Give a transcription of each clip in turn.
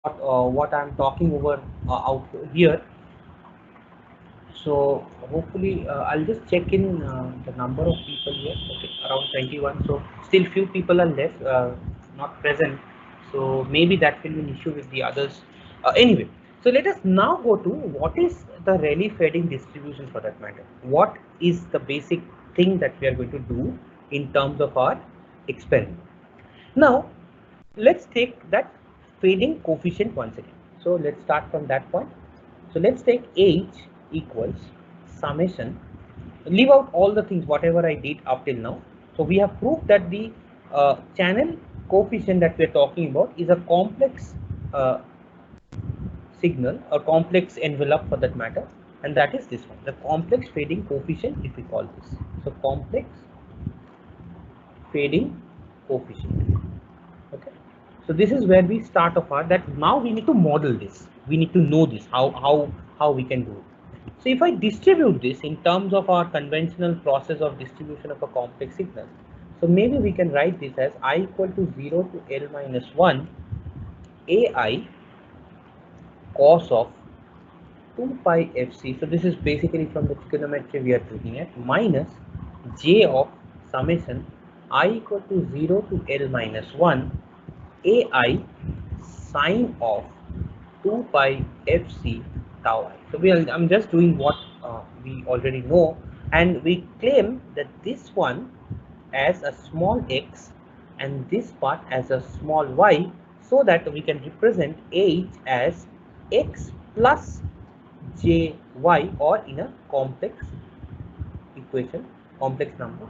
what I'm talking over out here. So hopefully I'll just check in the number of people here. Okay, around 21. So still few people are left, not present. So maybe that will be an issue with the others. Anyway, so let us now go to what is the Rayleigh fading distribution for that matter. What is the basic thing that we are going to do in terms of our experiment? Now let's take that fading coefficient once again. So let's start from that point. So let's take H equals summation, leave out all the things whatever I did up till now. So we have proved that the channel coefficient that we are talking about is a complex uh, signal, a complex envelope for that matter, and that is this one, the complex fading coefficient, if we call this. So complex fading coefficient. Okay, so this is where we start off our, that now we need to model this, we need to know this, how we can do it. So if I distribute this in terms of our conventional process of distribution of a complex signal, so maybe we can write this as I equal to 0 to L minus 1 AI cos of 2 pi fc. So this is basically from the trigonometry we are looking at, minus j of summation I equal to 0 to L minus 1 AI sine of 2 pi fc tau I. So I'm just doing what we already know, and we claim that this one as a small x and this part as a small y, so that we can represent h as x plus jy, or in a complex equation, complex number.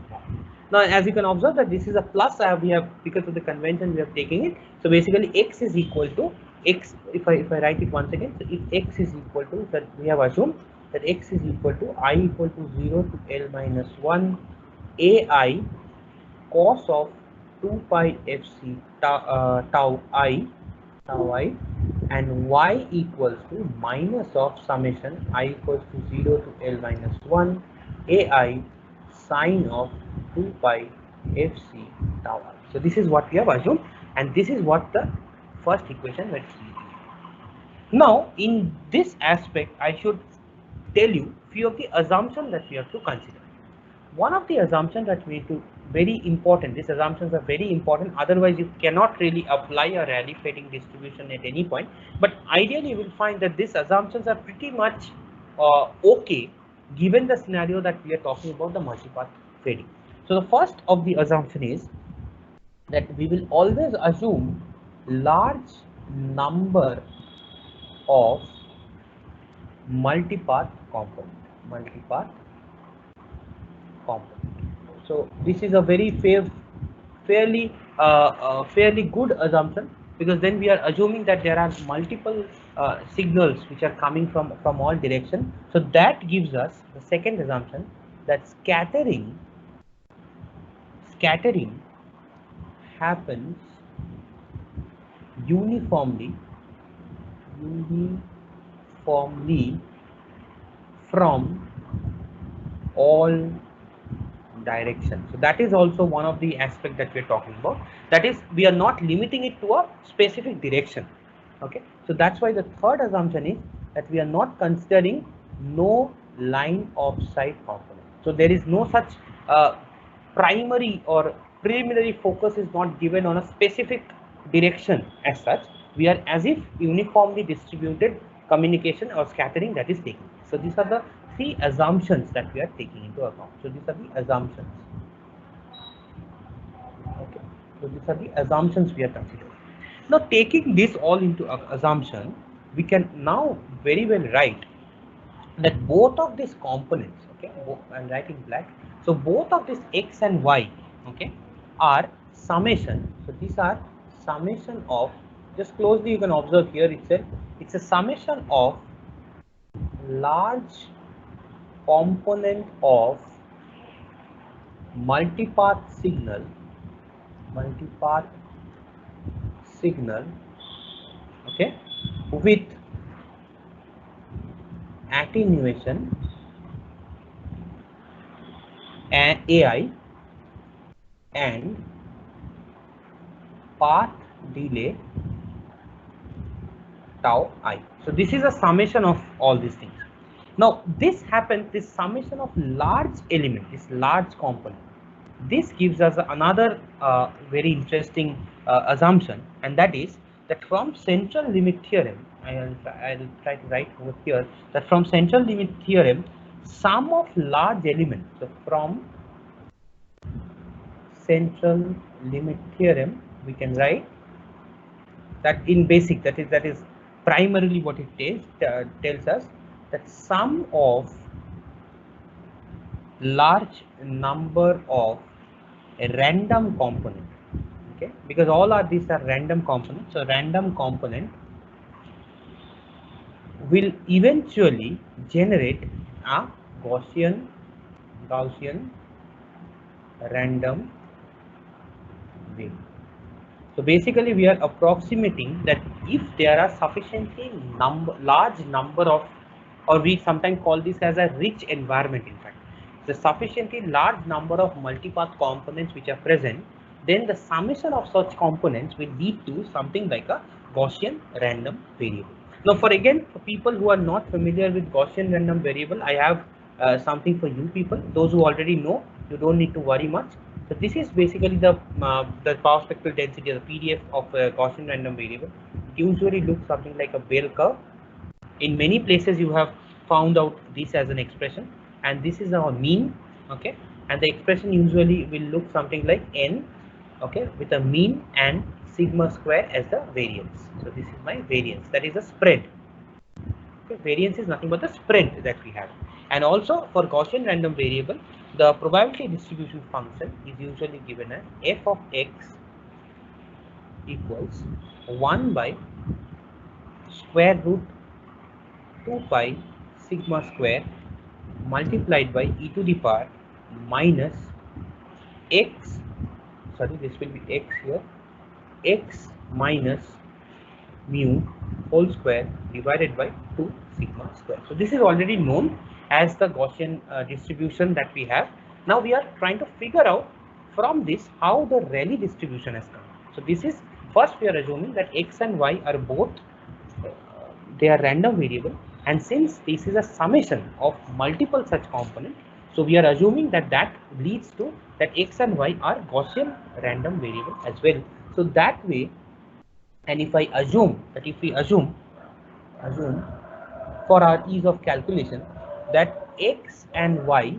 Now as you can observe that this is a plus, we have, because of the convention we are taking it. So basically x is equal to x, if I write it once again, so if x is equal to, that we have assumed that x is equal to I equal to 0 to L minus 1 AI cos of 2 pi fc tau I, and y equals to minus of summation I equals to 0 to L minus 1 AI sine of 2 pi fc tau I. So this is what we have assumed, and this is what the first equation that is. Now in this aspect I should tell you few of the assumptions that we have to consider. One of the assumptions that we need to, very important, these assumptions are very important, otherwise you cannot really apply a Rayleigh fading distribution at any point, but ideally you will find that these assumptions are pretty much okay given the scenario that we are talking about, the multipath fading. So the first of the assumption is that we will always assume large number of multipath component. So this is a very fairly good assumption, because then we are assuming that there are multiple signals which are coming from all direction. So that gives us the second assumption, that scattering happens uniformly from all direction. So that is also one of the aspect that we're talking about, that is we are not limiting it to a specific direction. Okay, so that's why the third assumption is that we are not considering no line of sight component. So there is no such primary or preliminary focus is not given on a specific direction as such. We are as if uniformly distributed communication or scattering that is taking. So these are the three assumptions that we are taking into account. So these are the assumptions. Okay. So these are the assumptions we are considering. Now taking this all into assumption, we can now very well write that both of these components, okay, I'm writing black. So both of these x and y, okay, are summation. So these are summation of, just closely you can observe here itself, it's a summation of large component of multipath signal, okay, with attenuation and AI and path delay tau I. So this is a summation of all these things. Now this happens, this summation of large element, this large component. This gives us another very interesting assumption, and that is that from central limit theorem, I'll try to write over here that from central limit theorem, sum of large elements. So from central limit theorem, we can write that in basic, that is primarily what it tells us that sum of large number of a random component, okay, because all are these are random components. So random component will eventually generate a Gaussian random wave. So basically we are approximating that if there are sufficiently large number of, or we sometimes call this as a rich environment, in fact, the sufficiently large number of multipath components which are present, then the summation of such components will lead to something like a Gaussian random variable. Now for people who are not familiar with Gaussian random variable, I have something for you people. Those who already know, you don't need to worry much. So this is basically the power spectral density, the PDF of a Gaussian random variable. It usually looks something like a bell curve. In many places you have found out this as an expression, and this is our mean, okay, and the expression usually will look something like n, okay, with a mean and sigma square as the variance. So this is my variance, that is a spread. Okay, variance is nothing but the spread that we have. And also for Gaussian random variable, the probability distribution function is usually given as f of x equals 1 by square root 2 pi sigma square multiplied by e to the power minus x, sorry, this will be x here, x minus mu whole square divided by 2 sigma square. So this is already known as the Gaussian distribution that we have. Now we are trying to figure out from this how the Rayleigh distribution has come. So this is, first we are assuming that x and y are both they are random variable, and since this is a summation of multiple such components, so we are assuming that that leads to that x and y are Gaussian random variable as well. So that way, and if I assume that assume for our ease of calculation that x and y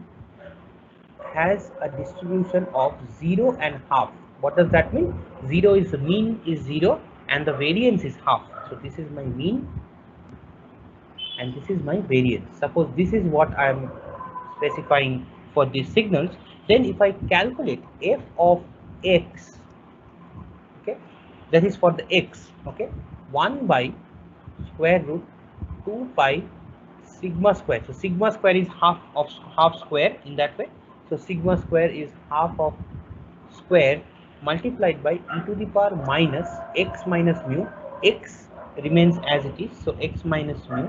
has a distribution of 0 and half. What does that mean? 0 is the mean is 0 and the variance is half. So this is my mean and this is my variance. Suppose this is what I am specifying for these signals. Then if I calculate f of x, okay, that is for the x, okay, 1 by square root 2 pi sigma square. So sigma square is half square in that way. So sigma square is half of square multiplied by e to the power minus x minus mu. X remains as it is, so x minus mu,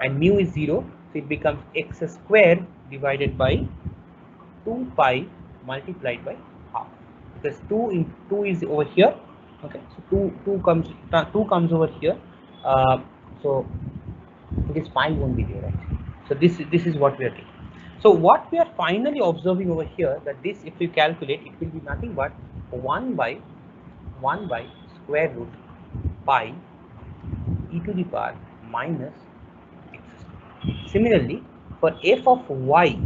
and mu is 0, so it becomes x square divided by 2 pi multiplied by half, because 2 is over here, okay, so 2 comes over here, so this pi won't be there actually. So this is what we are doing. So what we are finally observing over here, that this, if you calculate, it will be nothing but 1 by square root pi e to the power minus x square. Similarly, for f of y,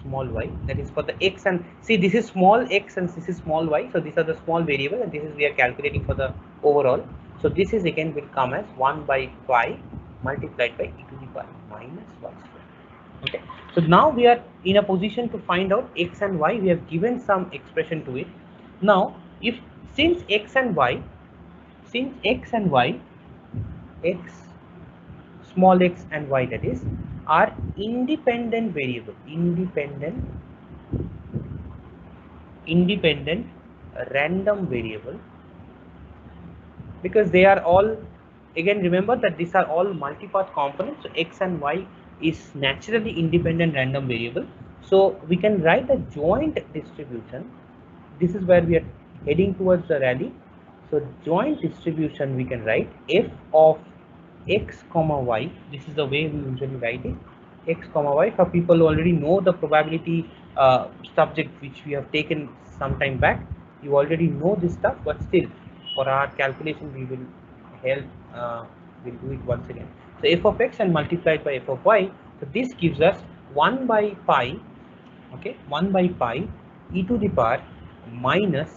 small y, that is for the x, and see this is small x and this is small y, so these are the small variable and this is we are calculating for the overall. So this is again will come as 1 by pi multiplied by e to the power minus y square. Okay, so now we are in a position to find out x and y. We have given some expression to it. Now if since x and y, x, small x and y, that is, are independent variable, independent random variable, because they are all, again remember that these are all multipath components, so x and y is naturally independent random variable. So we can write a joint distribution. This is where we are heading towards the Rayleigh. So joint distribution, we can write f of x comma y. This is the way we usually write it, x comma y. For people who already know the probability subject which we have taken some time back, you already know this stuff, but still for our calculation we will help, we'll do it once again. So f of x and multiplied by f of y, so this gives us 1 by pi, okay, 1 by pi e to the power minus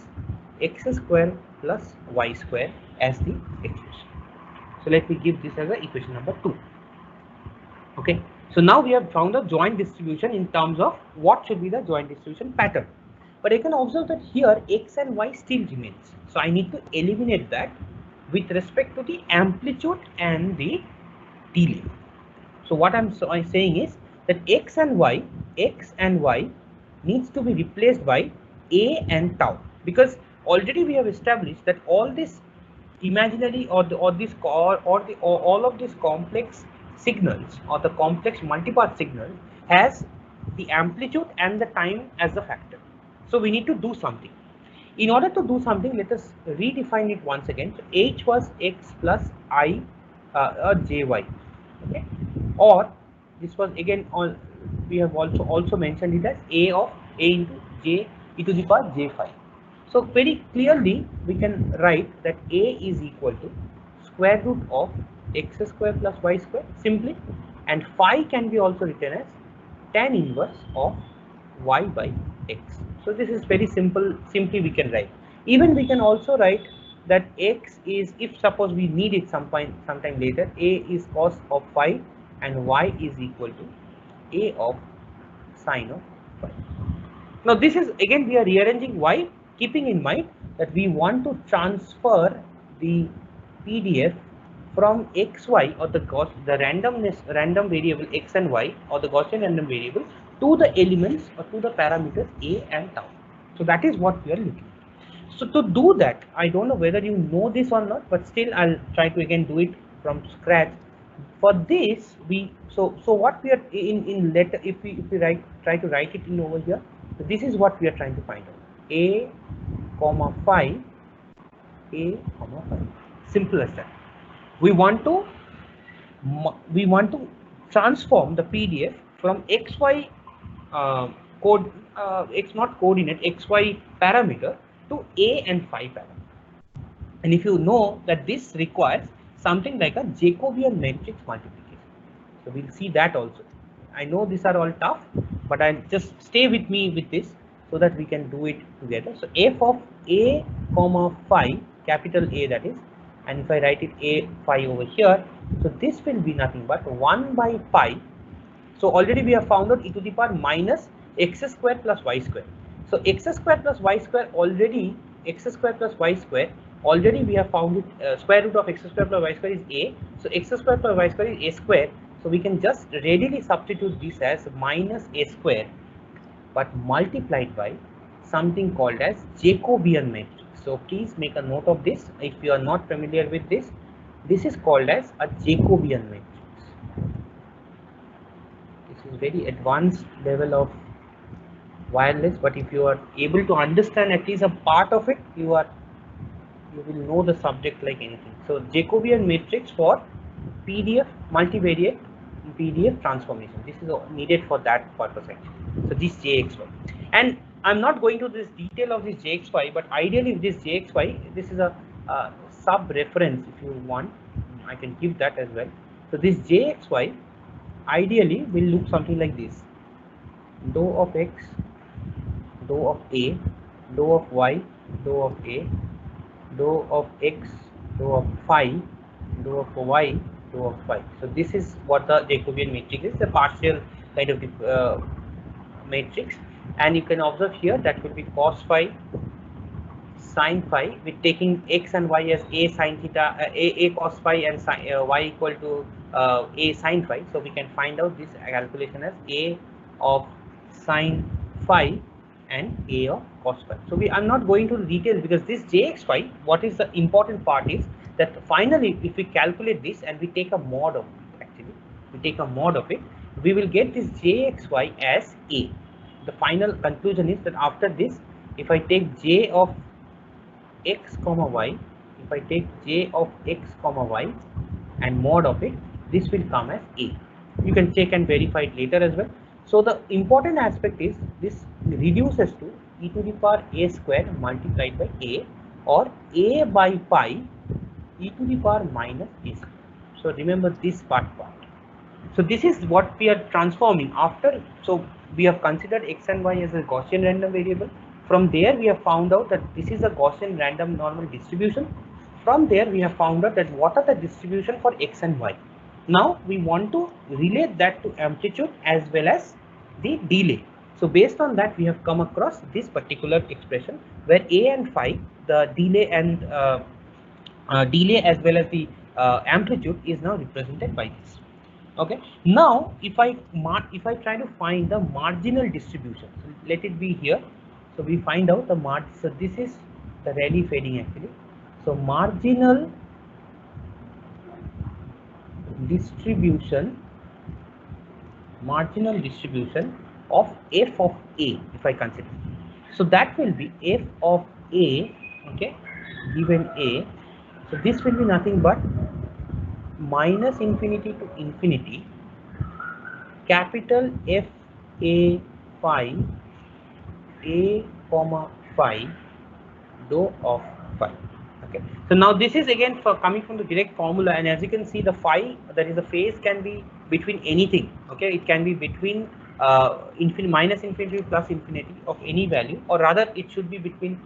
x square plus y square as the expression. So let me give this as a equation number 2. Okay, so now we have found a joint distribution in terms of what should be the joint distribution pattern. But I can observe that here x and y still remains. So I need to eliminate that with respect to the amplitude and the delay. So what I'm saying is that x and y needs to be replaced by a and tau, because already we have established that all this imaginary or all of these complex signals or the complex multipart signal has the amplitude and the time as a factor. So we need to do something. In order to do something, let us redefine it once again. So h was x plus I jy, okay, or this was again on, we have also mentioned it as a of a into j e to the power j phi. So very clearly we can write that a is equal to square root of x square plus y square simply, and phi can be also written as tan inverse of y by x. So this is very simple. Simply we can write. Even we can also write that x is, if suppose we need it sometime later, a is cos of phi and y is equal to a of sine of phi. Now this is again we are rearranging y, keeping in mind that we want to transfer the PDF from xy or the random variable x and y or the Gaussian random variable to the elements or to the parameters a and tau. So that is what we are looking at. So to do that, I don't know whether you know this or not, but still I'll try to again do it from scratch. For this, so what we are in letter, if we try to write it in over here, so this is what we are trying to find out: a comma phi, a comma phi. Simple as that. We want to transform the PDF from xy code x not coordinate xy parameter to a and phi parameter. And if you know that this requires something like a Jacobian matrix multiplication, so we'll see that also. I know these are all tough, but I'll just stay with me with this so that we can do it together. So f of a comma phi, capital A that is, and if I write it a phi over here, so this will be nothing but 1 by pi. So already we have found out e to the power minus x square plus y square. So x square plus y square already, x square plus y square already we have found it, square root of x square plus y square is a. So x square plus y square is a square. So we can just readily substitute this as minus a square, but multiplied by something called as Jacobian matrix. So please make a note of this. If you are not familiar with this, this is called as a Jacobian matrix. This is very advanced level of wireless, but if you are able to understand at least a part of it, you will know the subject like anything. So Jacobian matrix for PDF multivariate PDF transformation. This is needed for that purpose actually. So this JXY, and I'm not going to this detail of this JXY, but ideally this JXY, this is a sub reference. If you want, I can give that as well. So this JXY ideally will look something like this: dou of x, dou of a, dou of y, dou of a, dou of x, dou of phi, dou of y, dou of phi. So this is what the Jacobian matrix is, the partial kind of matrix, and you can observe here that will be cos phi, sin phi, with taking x and y as a sin theta, a cos phi, and y equal to a sin phi. So we can find out this calculation as a of sin phi and a of cos phi. So I'm not going to details, because this jxy, what is the important part is that finally if we calculate this and we take a mod of it, actually we take a mod of it, we will get this jxy as a. The final conclusion is that after this, if I take j of x comma y, if I take j of x comma y, and mod of it, this will come as A. You can check and verify it later as well. So the important aspect is this reduces to e to the power a square multiplied by a, or a by pi e to the power minus a square. So remember this part. So this is what we are transforming after. So we have considered x and y as a Gaussian random variable. From there we have found out that this is a Gaussian random normal distribution. From there we have found out that what are the distribution for x and y. Now we want to relate that to amplitude as well as the delay. So based on that we have come across this particular expression where a and phi, the delay and delay as well as the amplitude is now represented by this. Okay, now if I try to find the marginal distribution, so let it be here. So we find out the margin. So this is the Rayleigh fading actually. So marginal distribution of f of a, if I consider. So that will be f of a, okay, given a. So this will be nothing but minus infinity to infinity capital F A phi a comma phi dou of phi. Okay, so now this is again for coming from the direct formula, and as you can see the phi, that is the phase, can be between anything. Okay, it can be between infinity, minus infinity plus infinity of any value, or rather it should be between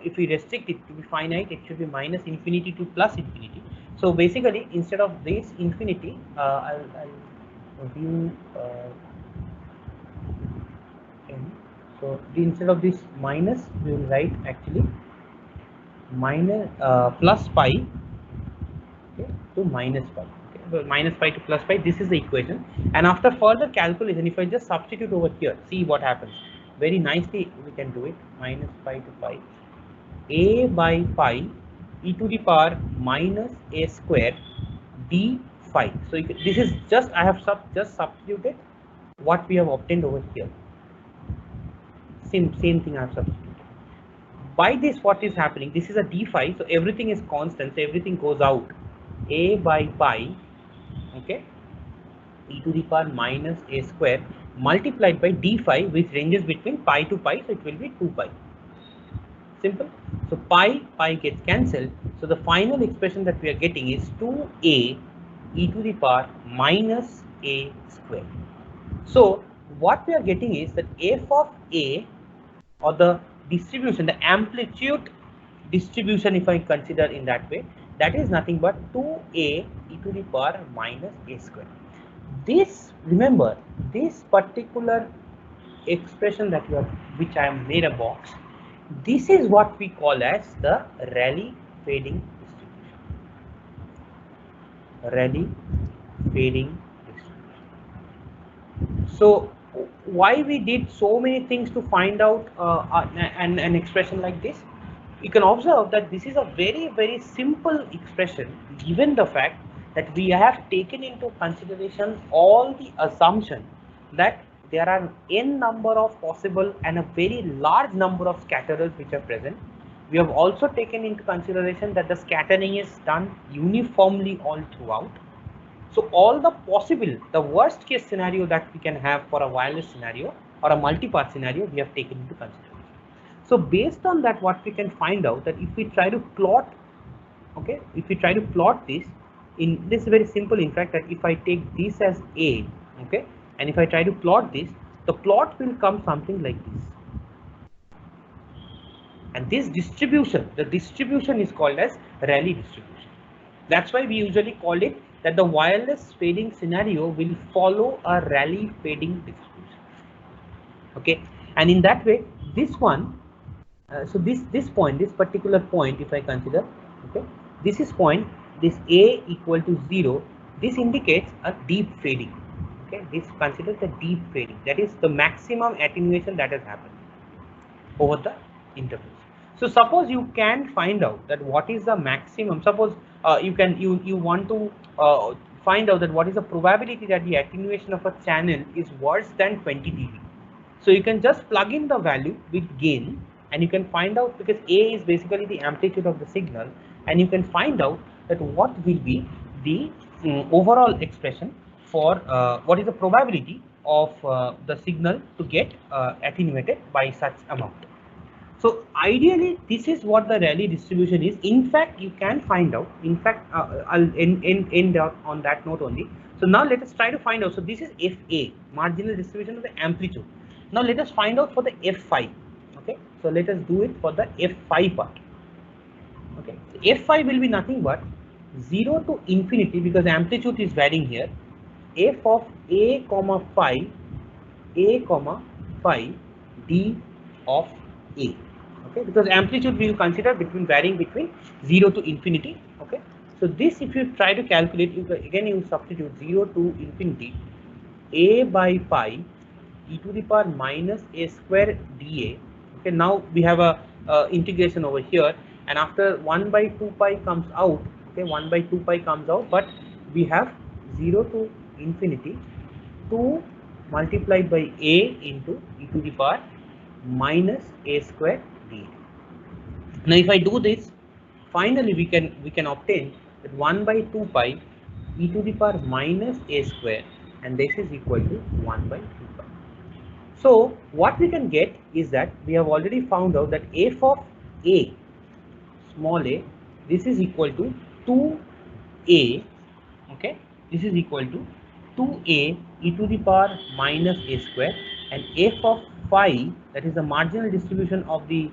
if we restrict it to be finite, it should be minus infinity to plus infinity. So basically instead of this infinity, I'll view n. So instead of this minus we will write actually minus plus pi, okay, to minus pi. Okay, so minus pi to plus pi, this is the equation, and after further calculation if I just substitute over here, see what happens. Very nicely we can do it. Minus pi to pi a by pi e to the power minus a square d phi. So this is just, I have just substituted what we have obtained over here. Same thing I have substituted. By this what is happening, this is a d phi, so everything is constant, so everything goes out. A by pi, okay, e to the power minus a square multiplied by d phi, which ranges between pi to pi, so it will be 2 pi. Simple. So pi gets cancelled, so the final expression that we are getting is 2a e to the power minus a square. So what we are getting is that f of a, or the distribution, the amplitude distribution, if I consider in that way, that is nothing but 2a e to the power minus a square. This, remember, this particular expression that you have, which I have made a box, this is what we call as the Rayleigh fading distribution. Rayleigh fading distribution. So why we did so many things to find out an expression like this? You can observe that this is a very simple expression, given the fact that we have taken into consideration all the assumption that there are n number of possible and a very large number of scatterers which are present. We have also taken into consideration that the scattering is done uniformly all throughout. So all the possible, the worst case scenario that we can have for a wireless scenario or a multi-path scenario, we have taken into consideration. So based on that, what we can find out that if we try to plot, okay, if we try to plot this, in this is very simple, in fact, that if I take this as A, okay, and if I try to plot this, the plot will come something like this. And this distribution, the distribution is called as Rayleigh distribution. That's why we usually call it that the wireless fading scenario will follow a Rayleigh fading distribution. Okay, and in that way, this one, so this point, this particular point, if I consider, okay, this is point, this A equal to 0, this indicates a deep fading. Okay, this considers the deep fading, that is the maximum attenuation that has happened over the interface. So suppose you can find out that what is the maximum, suppose you want to find out that what is the probability that the attenuation of a channel is worse than 20 dB. So you can just plug in the value with gain, and you can find out, because A is basically the amplitude of the signal, and you can find out that what will be the overall expression for what is the probability of the signal to get attenuated by such amount. So ideally, this is what the Rayleigh distribution is. In fact, you can find out. In fact, I'll end on that note only. So now let us try to find out. So this is FA, marginal distribution of the amplitude. Now let us find out for the F5. Okay. So let us do it for the F5 part. Okay. So F5 will be nothing but 0 to infinity, because amplitude is varying here. F of A comma phi, A comma phi D of A. Okay, because amplitude we will consider between varying between 0 to infinity. Okay, so this, if you try to calculate, you substitute 0 to infinity A by pi e to the power minus a square dA. Okay, now we have a integration over here, and after 1 by 2 pi comes out. Okay, 1 by 2 pi comes out, but we have 0 to infinity 2 multiplied by a into e to the power minus a square dA. Now if I do this, finally we can obtain that 1 by 2 pi e to the power minus a square, and this is equal to 1 by 2 pi. So what we can get is that we have already found out that f of a, small a, this is equal to 2a. Okay, this is equal to 2a e to the power minus a square, and f of phi, that is the marginal distribution of the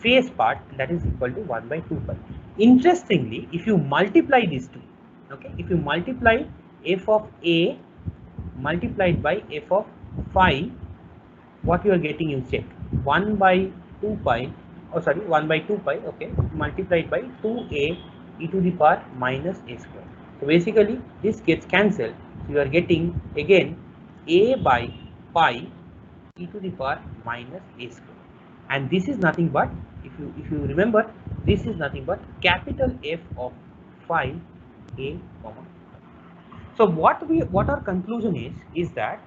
phase part, that is equal to 1 by 2 pi. Interestingly, if you multiply these two, okay, if you multiply f of a multiplied by f of phi, what you are getting, you check 1 by 2 pi, oh sorry, 1 by 2 pi, okay, multiplied by 2a e to the power minus a square. So basically this gets cancelled, so you are getting again a by pi e to the power minus a square, and this is nothing but, if you remember, this is nothing but capital F of phi a comma. So what our conclusion is that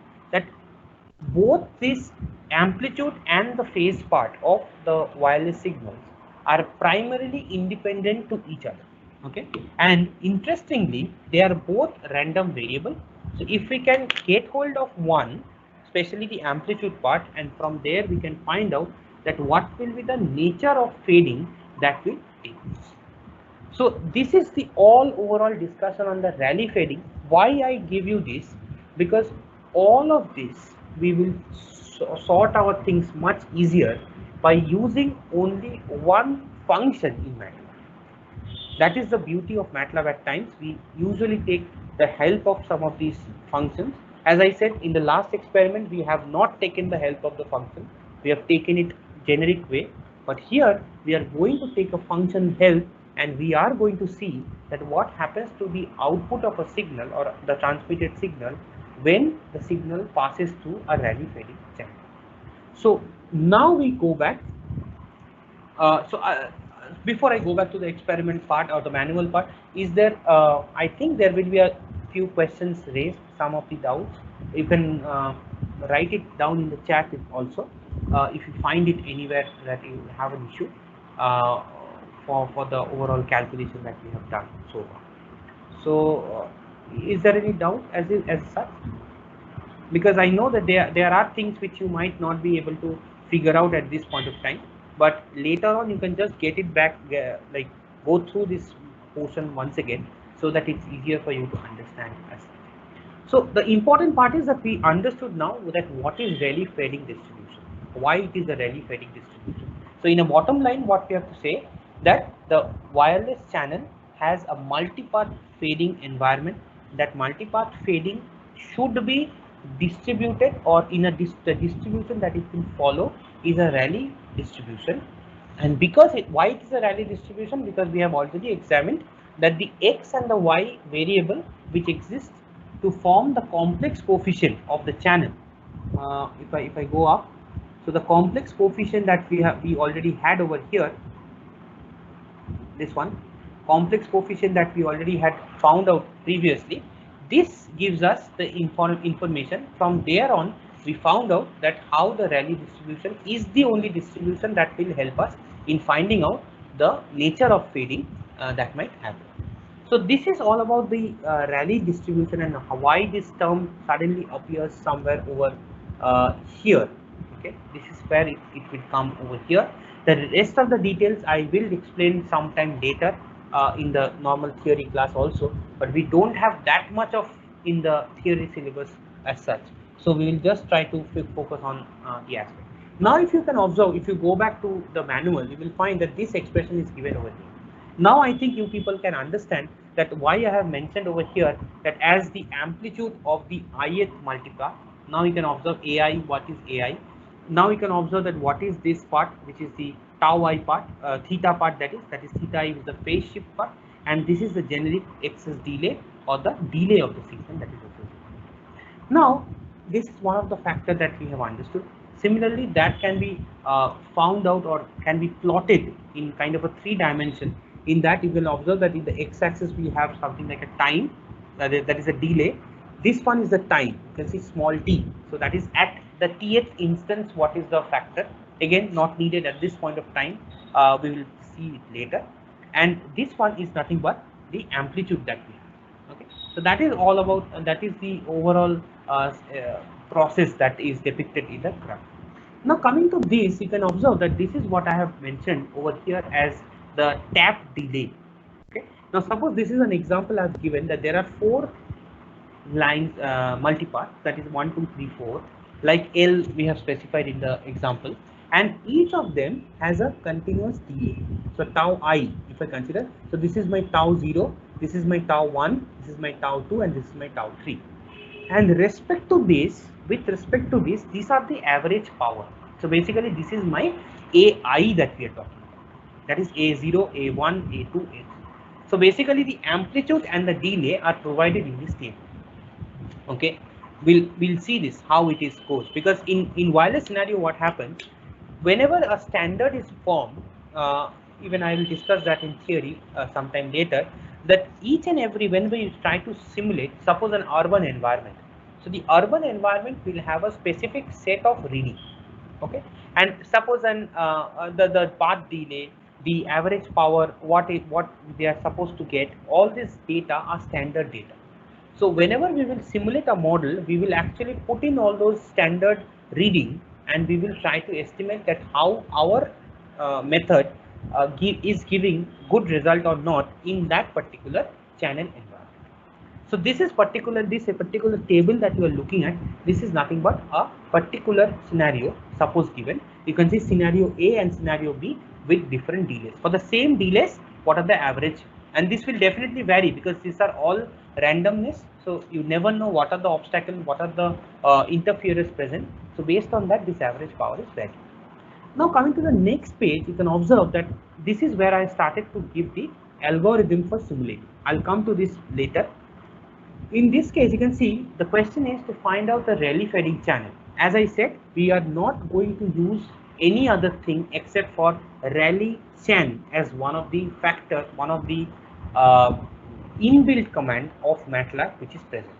both this amplitude and the phase part of the wireless signals are primarily independent to each other. Okay, and interestingly, they are both random variable. So if we can get hold of one, especially the amplitude part, and from there we can find out that what will be the nature of fading that will take place. So this is the all overall discussion on the Rayleigh fading. Why I give you this? Because all of this we will sort our things much easier by using only one function in MATLAB. That is the beauty of MATLAB. At times we usually take the help of some of these functions. As I said in the last experiment, we have not taken the help of the function. We have taken it generic way, but here we are going to take a function help, and we are going to see that what happens to the output of a signal or the transmitted signal when the signal passes through a Rayleigh fading channel. So now we go back. Before I go back to the experiment part or the manual part, is there? I think there will be a few questions raised, some of the doubts. You can write it down in the chat also if you find it anywhere that you have an issue for the overall calculation that we have done so far. So is there any doubt as such? Because I know that there are things which you might not be able to figure out at this point of time, but later on you can just get it back, like go through this portion once again, so that it's easier for you to understand as such. So the important part is that we understood now that what is Rayleigh fading distribution, why it is a Rayleigh fading distribution. So in a bottom line, what we have to say, that the wireless channel has a multi-path fading environment. That multi-path fading should be distributed, or in the distribution that it will follow is a Rayleigh distribution. And because why it is a Rayleigh distribution, because we have already examined that the x and the y variable which exists to form the complex coefficient of the channel. If I go up, so the complex coefficient that we already had over here, this one, complex coefficient that we already had found out previously, this gives us the information. From there on, we found out that how the Rayleigh distribution is the only distribution that will help us in finding out the nature of fading that might happen. So this is all about the Rayleigh distribution and why this term suddenly appears somewhere over here. Okay, this is where it will come over here. The rest of the details I will explain sometime later in the normal theory class also, but we don't have that much of in the theory syllabus as such. So we will just try to focus on the aspect. Now, if you can observe, if you go back to the manual, you will find that this expression is given over here. Now I think you people can understand that why I have mentioned over here that as the amplitude of the ith multiplier. Now you can observe AI. What is AI? Now you can observe that what is this part, which is the tau I part, theta part, that is theta I is the phase shift part, and this is the generic excess delay or the delay of the signal that is associated. Now this is one of the factors that we have understood. Similarly, that can be found out or can be plotted in kind of a 3-dimension. In that, you will observe that in the x-axis we have something like a time, that is a delay. This one is the time. You can see small t. So that is at the tth instance. What is the factor? Again, not needed at this point of time. We will see it later. And this one is nothing but the amplitude that we have. Okay. So that is all about. That is the overall process that is depicted in the graph. Now coming to this, you can observe that this is what I have mentioned over here as the tap delay. Okay. Now suppose this is an example I have given that there are 4 lines multipart, that is 1, 2, 3, 4, like L we have specified in the example, and each of them has a continuous delay. So tau I, if I consider, so this is my tau 0, this is my tau 1, this is my tau 2, and this is my tau 3. And with respect to this, these are the average power. So basically this is my AI that we are talking about. That is A0, A1, A2, A3. So basically the amplitude and the delay are provided in this table. Okay, we'll see this how it is goes, because in wireless scenario what happens whenever a standard is formed, even I will discuss that in theory sometime later, that each and every, whenever you try to simulate, suppose an urban environment, so the urban environment will have a specific set of reading. Okay, and suppose the path delay, the average power, what they are supposed to get, all this data are standard data. So whenever we will simulate a model, we will actually put in all those standard reading, and we will try to estimate that how our method is giving good result or not in that particular channel environment. So this is a particular table that you are looking at. This is nothing but a particular scenario. Suppose given, you can see scenario A and scenario B with different delays. For the same delays, what are the average? And this will definitely vary because these are all randomness. So you never know what are the obstacles, what are the interferers present. So based on that, this average power is varying. Now coming to the next page, you can observe that this is where I started to give the algorithm for simulating. I'll come to this later. In this case, you can see the question is to find out the Rayleigh fading channel. As I said, we are not going to use any other thing except for Rayleigh chain as one of the factors, one of the inbuilt command of MATLAB which is present,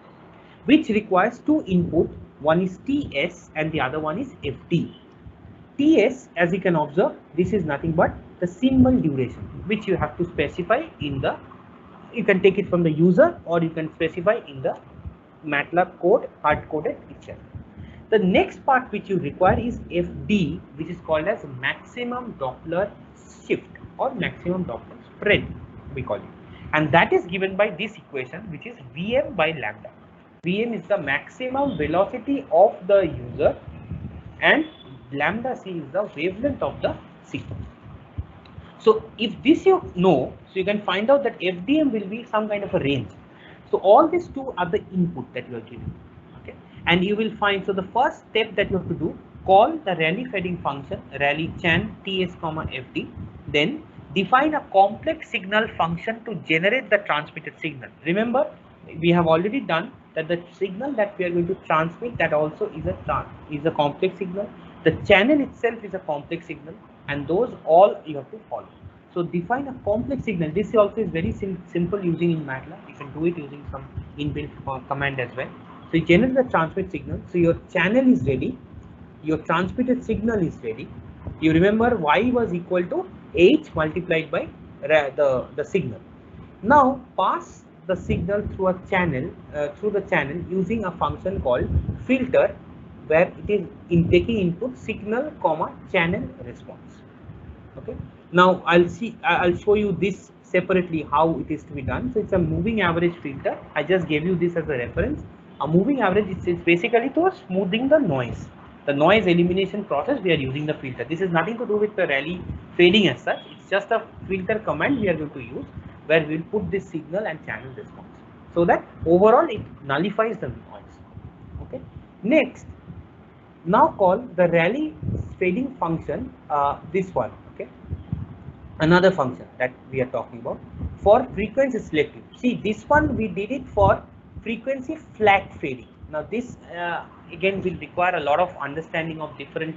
which requires 2 input. One is TS and the other one is FD. TS, as you can observe, this is nothing but the symbol duration, which you have to specify in the, you can take it from the user or you can specify in the MATLAB code, hard coded itself. The next part which you require is FD, which is called as maximum Doppler shift or maximum Doppler spread, we call it. And that is given by this equation, which is Vm by lambda. Vm is the maximum velocity of the user and lambda c is the wavelength of the signal. So if this you know, so you can find out that FDM will be some kind of a range. So all these two are the input that you are giving. Okay, and you will find, so the first step that you have to do, call the Rayleigh fading function, Rayleigh chain TS comma FD, then define a complex signal function to generate the transmitted signal. Remember, we have already done that the signal that we are going to transmit, that also is a complex signal. The channel itself is a complex signal, and those all you have to follow. So define a complex signal. This also is very simple using in MATLAB. You can do it using some inbuilt command as well. So you generate the transmit signal. So your channel is ready. Your transmitted signal is ready. You remember y was equal to h multiplied by the signal. Now pass the signal through a channel, through the channel using a function called filter, where it is in taking input signal comma channel response. Okay. Now I'll show you this separately how it is to be done. So it's a moving average filter. I just gave you this as a reference. A moving average is basically to smoothing the noise. The noise elimination process, we are using the filter. This is nothing to do with the Rayleigh fading as such. It's just a filter command we are going to use, where we'll put this signal and channel response, so that overall it nullifies the noise. Okay. Next, now call the Rayleigh fading function, this one. Okay, another function that we are talking about for frequency selective. See, this one we did it for frequency flat fading. Now this again will require a lot of understanding of different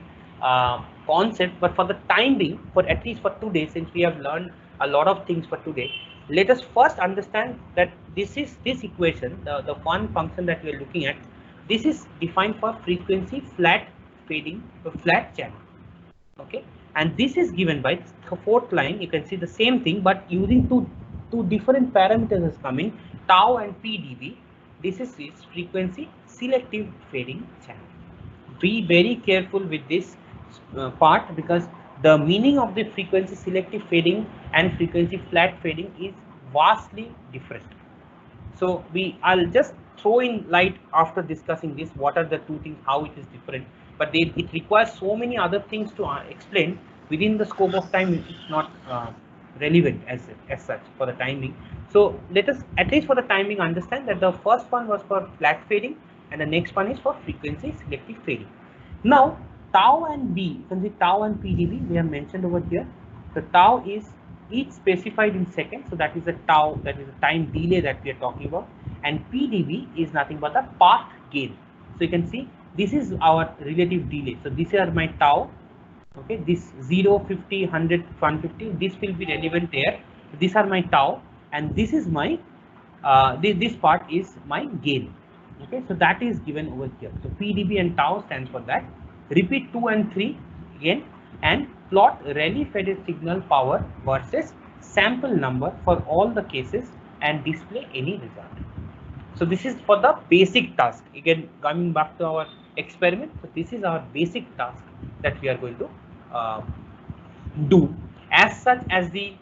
concepts, but for the time being, for at least for today, since we have learned a lot of things for today, let us first understand that this equation, the one function that we are looking at, this is defined for frequency flat fading, flat channel. Okay, and this is given by the fourth line. You can see the same thing, but using two different parameters is coming, tau and PdB. This is frequency selective fading channel. Be very careful with this part, because the meaning of the frequency selective fading and frequency flat fading is vastly different. So I'll just throw in light after discussing this, what are the two things, how it is different, but it requires so many other things to explain. Within the scope of time, it's not relevant as such for the timing. So let us, at least for the timing, understand that the first one was for flat fading and the next one is for frequency selective fading. Now tau and B, you can see tau and PdB we have mentioned over here. The tau is each specified in seconds, so that is a tau, that is a time delay that we are talking about, and PdB is nothing but the path gain. So you can see this is our relative delay. So these are my tau. Okay, this 0, 50, 100, 150, this will be relevant there. These are my tau, and this is my this part is my gain. Okay, so that is given over here. So PdB and tau stands for that. Repeat 2 and 3 again, and plot Rayleigh faded signal power versus sample number for all the cases and display any result. So this is for the basic task. Again, coming back to our experiment, so this is our basic task that we are going to do. As such, as the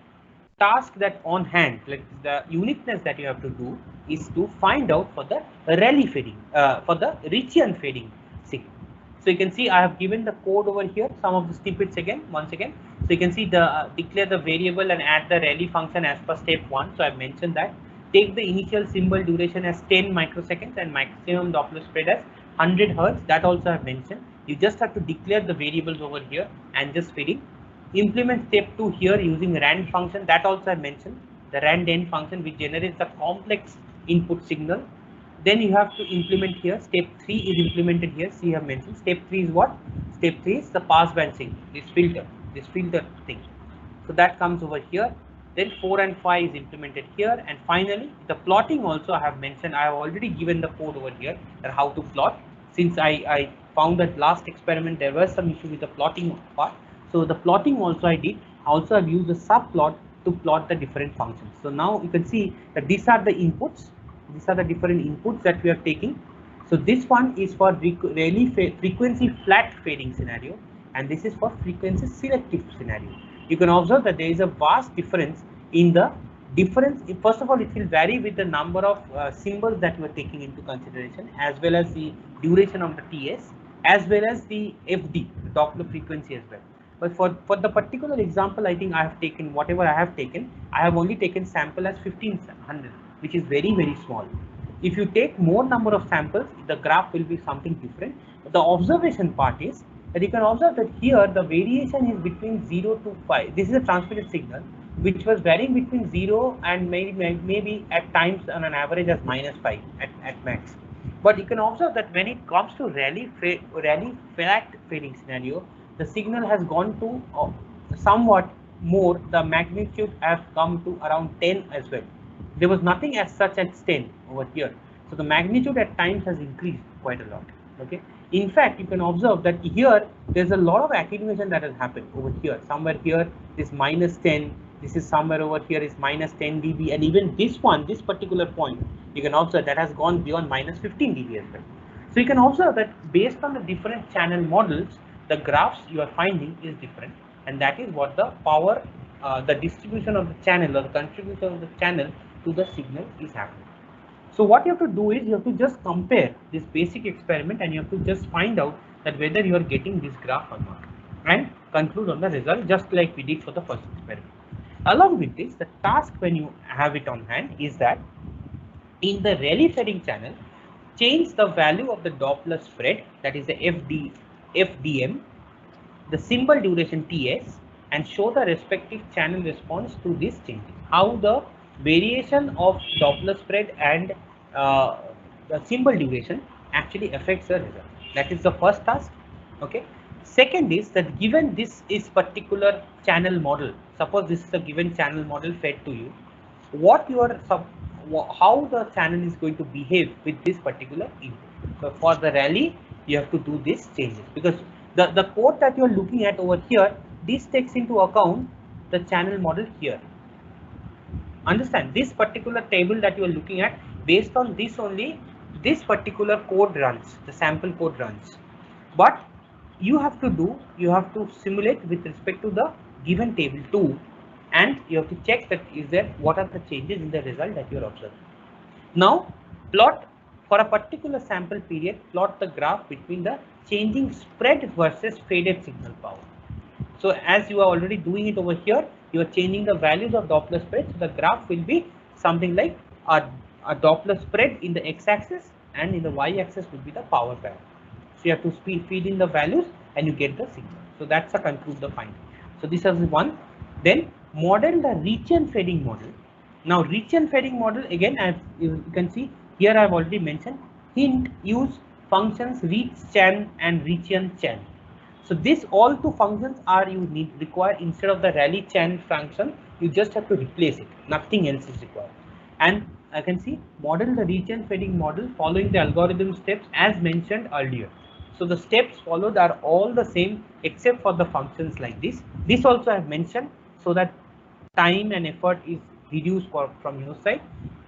task that on hand, like the uniqueness that you have to do is to find out for the Rayleigh fading, for the Ritchian fading signal. So you can see I have given the code over here, some of the snippets again, once again. So you can see the declare the variable and add the Rayleigh function as per step 1. So I've mentioned that. Take the initial symbol duration as 10 microseconds and maximum Doppler spread as 100 Hertz. That also I've mentioned. You just have to declare the variables over here and just feeding. Implement step 2 here using rand function. That also I mentioned. The rand function which generates the complex input signal. Then you have to implement here. Step 3 is implemented here. See, I have mentioned. Step 3 is what? Step 3 is the passband signal. This filter thing. So that comes over here. Then 4 and 5 is implemented here, and finally the plotting also I have mentioned. I have already given the code over here that how to plot, since I found that last experiment there was some issue with the plotting part. So the plotting also I did. Also I've used the subplot to plot the different functions. So now you can see that these are the inputs. These are the different inputs that we are taking. So this one is for Rayleigh frequency flat fading scenario, and this is for frequency selective scenario. You can observe that there is a vast difference in the difference. First of all, it will vary with the number of symbols that you are taking into consideration, as well as the duration of the TS, as well as the FD, Doppler frequency as well. But for the particular example, I think I have taken whatever I have taken. I have only taken sample as 1500, which is very, very small. If you take more number of samples, the graph will be something different. The observation part is that you can observe that here the variation is between 0 to 5. This is a transmitted signal which was varying between 0 and maybe at times on an average as -5 at max. But you can observe that when it comes to Rayleigh flat fading scenario, the signal has gone to somewhat more. The magnitude has come to around 10 as well. There was nothing as such as 10 over here. So the magnitude at times has increased quite a lot. Okay. In fact, you can observe that here there's a lot of attenuation that has happened over here. Somewhere here this -10, This is somewhere over here is minus 10 dB, and even this one, this particular point, you can observe that has gone beyond minus 15 dB as well. So you can observe that based on the different channel models, the graphs you are finding is different, and that is what the power, the distribution of the channel or the contribution of the channel to the signal is happening. So what you have to do is you have to just compare this basic experiment, and you have to just find out that whether you are getting this graph or not, and conclude on the result just like we did for the first experiment. Along with this, the task when you have it on hand is that in the Rayleigh fading channel, change the value of the Doppler spread, that is the FDM, the symbol duration Ts, and show the respective channel response to this change. How the variation of Doppler spread and the symbol duration actually affects the result. That is the first task. Okay. Second is that given this is particular channel model, suppose this is a given channel model fed to you, what your how the channel is going to behave with this particular input. So for the Rayleigh, you have to do these changes, because the code that you are looking at over here, this takes into account the channel model here. Understand, this particular table that you are looking at, based on this only, this particular code runs, the sample code runs. But you have to simulate with respect to the given table too, and you have to check that what are the changes in the result that you are observing. Now plot for a particular sample period, plot the graph between the changing spread versus faded signal power. So as you are already doing it over here, you are changing the values of Doppler spread. So the graph will be something like a Doppler spread in the x-axis, and in the y-axis will be the power parameter. So you have to feed in the values and you get the signal. So that's a conclude the finding. So this is one. Then model the Riccian fading model. Now Riccian fading model, again, as you can see here, I have already mentioned, hint use functions Ritz-Chan and Riccian-Chan. So this all two functions are require instead of the Rayleigh-Chan function, you just have to replace it. Nothing else is required. And I can see model the Riccian fading model following the algorithm steps as mentioned earlier. So the steps followed are all the same except for the functions like this. This also I have mentioned so that time and effort is reduced from your side.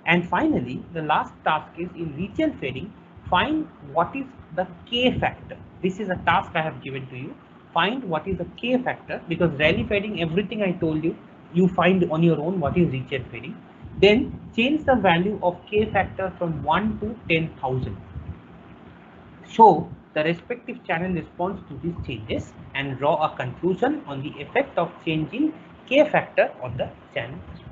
And finally, the last task is in Riccian fading, find what is the K factor. This is a task I have given to you. Find what is the K factor, because Rayleigh fading, everything I told you, you find on your own what is Riccian fading. Then change the value of K factor from 1 to 10,000. Show the respective channel response to these changes and draw a conclusion on the effect of changing K factor on the channel response.